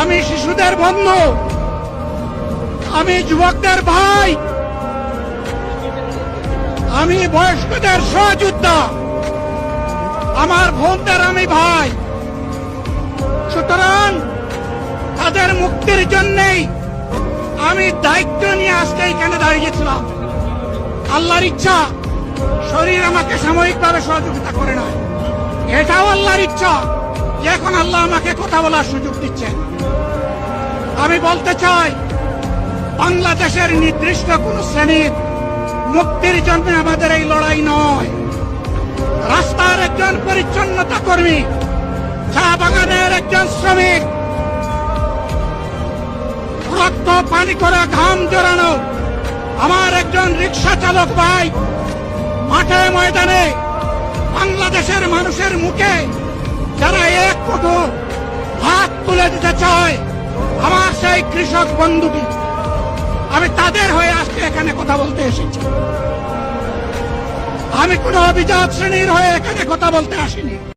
আমি শিশুদের বন্ধু, আমি যুবকদের ভাই, আমি বয়স্কদের সহযোদ্ধা, আমার বোনদের আমি ভাই। সুতরাং তাদের মুক্তির জন্যই আমি দায়িত্ব নিয়ে আজকে এখানে দাঁড়িয়েছিলাম। আল্লাহর ইচ্ছা শরীর আমাকে সাময়িকভাবে সহযোগিতা করে না, এটাও আল্লাহর ইচ্ছা যে এখন আল্লাহ আমাকে কথা বলার সুযোগ দিচ্ছেন। আমি বলতে চাই, বাংলাদেশের নির্দিষ্ট কোন শ্রেণীর মুক্তির জন্য আমাদের এই লড়াই নয়। রাস্তার একজন পরিচ্ছন্নতা কর্মী, চা বাগানের একজন শ্রমিক, রক্ত পানি করে ঘাম জড়ানো আমার একজন রিক্সা চালক ভাই মাঠে ময়দানে বাংলাদেশের মানুষের মুখে যারা এক মুঠো ভাত তুলে দিতে চায়, আমার সেই কৃষক বন্ধুটি, আমি তাদের হয়ে আজকে এখানে কথা বলতে এসেছি। আমি কোন অভিজাত শ্রেণীর হয়ে এখানে কথা বলতে আসিনি।